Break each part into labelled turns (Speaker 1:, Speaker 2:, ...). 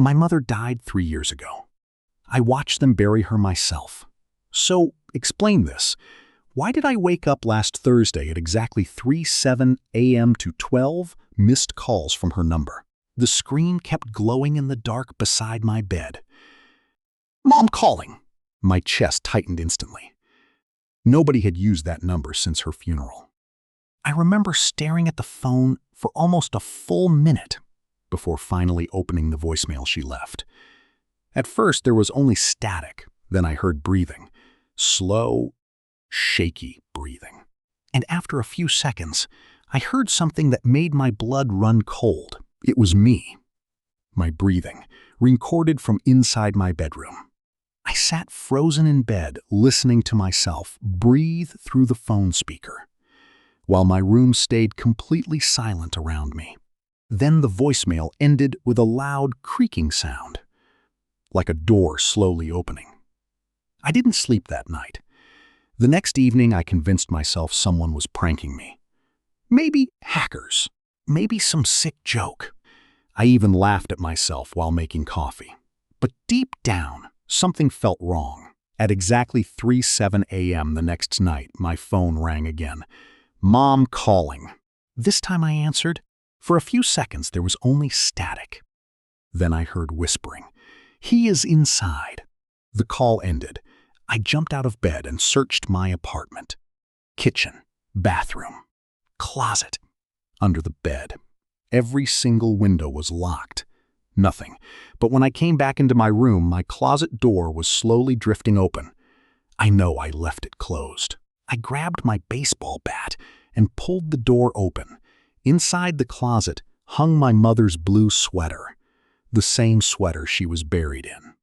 Speaker 1: My mother died 3 years ago. I watched them bury her myself. So, explain this. Why did I wake up last Thursday at exactly 3:07 a.m. to 12 missed calls from her number? The screen kept glowing in the dark beside my bed. Mom calling! My chest tightened instantly. Nobody had used that number since her funeral. I remember staring at the phone for almost a full minute before finally opening the voicemail she left. At first, there was only static. Then I heard breathing. Slow, shaky breathing. And after a few seconds, I heard something that made my blood run cold. It was me. My breathing, recorded from inside my bedroom. I sat frozen in bed, listening to myself breathe through the phone speaker, while my room stayed completely silent around me. Then the voicemail ended with a loud creaking sound, like a door slowly opening. I didn't sleep that night. The next evening, I convinced myself someone was pranking me. Maybe hackers. Maybe some sick joke. I even laughed at myself while making coffee. But deep down, something felt wrong. At exactly 3:07 a.m. the next night, my phone rang again. Mom calling. This time I answered. For a few seconds, there was only static. Then I heard whispering. He is inside. The call ended. I jumped out of bed and searched my apartment. Kitchen, bathroom, closet, under the bed. Every single window was locked. Nothing. But when I came back into my room, my closet door was slowly drifting open. I know I left it closed. I grabbed my baseball bat and pulled the door open. Inside the closet hung my mother's blue sweater, the same sweater she was buried in.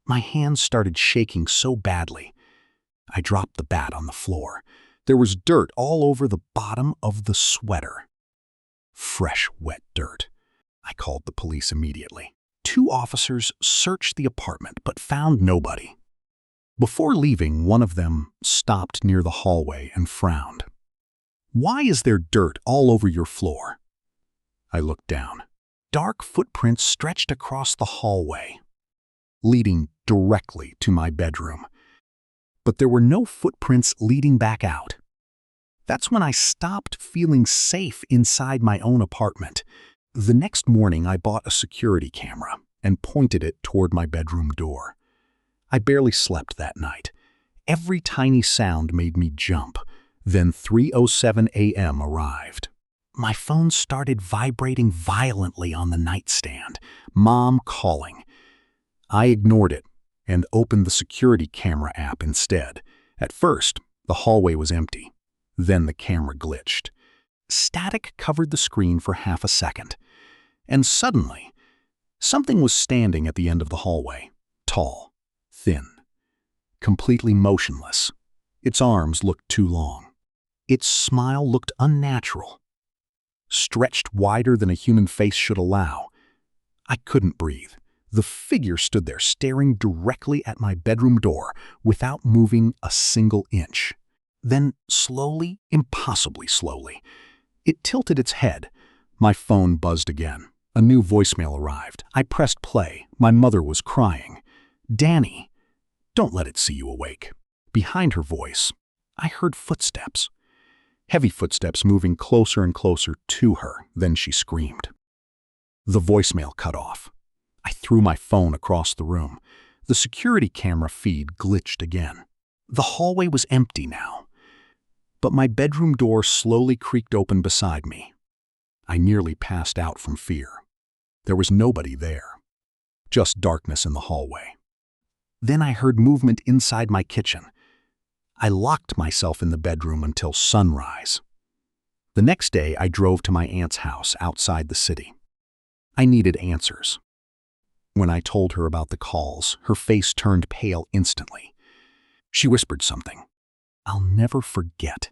Speaker 1: My hands started shaking so badly. I dropped the bat on the floor. There was dirt all over the bottom of the sweater. Fresh, wet dirt. I called the police immediately. 2 officers searched the apartment but found nobody. Before leaving, one of them stopped near the hallway and frowned. Why is there dirt all over your floor? I looked down. Dark footprints stretched across the hallway, leading directly to my bedroom. But there were no footprints leading back out. That's when I stopped feeling safe inside my own apartment. The next morning, I bought a security camera and pointed it toward my bedroom door. I barely slept that night. Every tiny sound made me jump. Then 3:07 a.m. arrived. My phone started vibrating violently on the nightstand. Mom calling. I ignored it and opened the security camera app instead. At first, the hallway was empty. Then the camera glitched. Static covered the screen for half a second. And suddenly, something was standing at the end of the hallway. Tall, thin, completely motionless. Its arms looked too long. Its smile looked unnatural, stretched wider than a human face should allow. I couldn't breathe. The figure stood there staring directly at my bedroom door without moving a single inch. Then slowly, impossibly slowly, it tilted its head. My phone buzzed again. A new voicemail arrived. I pressed play. My mother was crying. Danny, don't let it see you awake. Behind her voice, I heard footsteps. Heavy footsteps moving closer and closer to her. Then she screamed. The voicemail cut off. I threw my phone across the room. The security camera feed glitched again. The hallway was empty now, but my bedroom door slowly creaked open beside me. I nearly passed out from fear. There was nobody there, just darkness in the hallway. Then I heard movement inside my kitchen. I locked myself in the bedroom until sunrise. The next day, I drove to my aunt's house outside the city. I needed answers. When I told her about the calls, her face turned pale instantly. She whispered something. I'll never forget.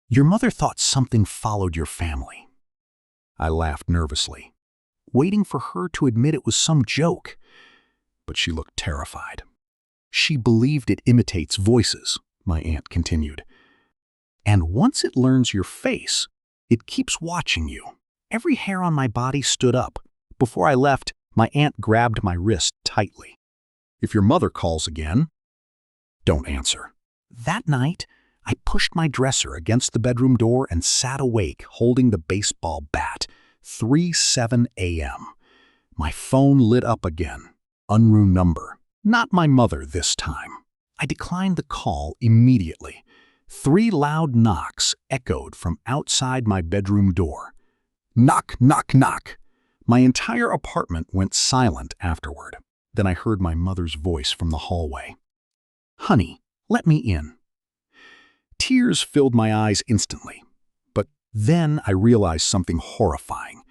Speaker 1: Your mother thought something followed your family. I laughed nervously, waiting for her to admit it was some joke. But she looked terrified. She believed it imitates voices, my aunt continued. And once it learns your face, it keeps watching you. Every hair on my body stood up. Before I left, My aunt grabbed my wrist tightly. "If your mother calls again, don't answer." That night, I pushed my dresser against the bedroom door and sat awake holding the baseball bat. 3:07 a.m. My phone lit up again. Unknown number. Not my mother this time. I declined the call immediately. 3 loud knocks echoed from outside my bedroom door. Knock, knock, knock. My entire apartment went silent afterward. Then I heard my mother's voice from the hallway. "Honey, let me in." Tears filled my eyes instantly. But then I realized something horrifying.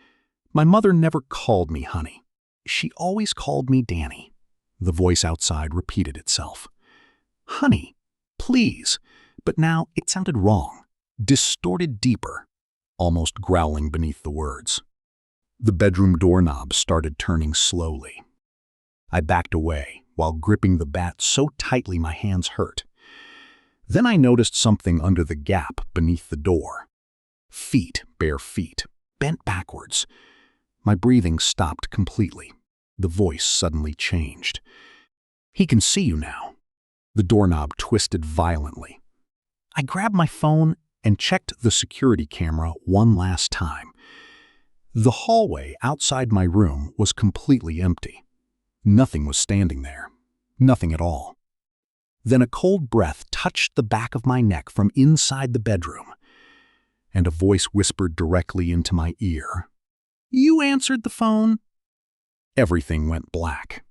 Speaker 1: My mother never called me honey. She always called me Danny. The voice outside repeated itself. "Honey, please." But now it sounded wrong, distorted deeper, almost growling beneath the words. The bedroom doorknob started turning slowly. I backed away while gripping the bat so tightly my hands hurt. Then I noticed something under the gap beneath the door. Feet, bare feet, bent backwards. My breathing stopped completely. The voice suddenly changed. "He can see you now." The doorknob twisted violently. I grabbed my phone and checked the security camera one last time. The hallway outside my room was completely empty. Nothing was standing there. Nothing at all. Then a cold breath touched the back of my neck from inside the bedroom, and a voice whispered directly into my ear. "You answered the phone." Everything went black.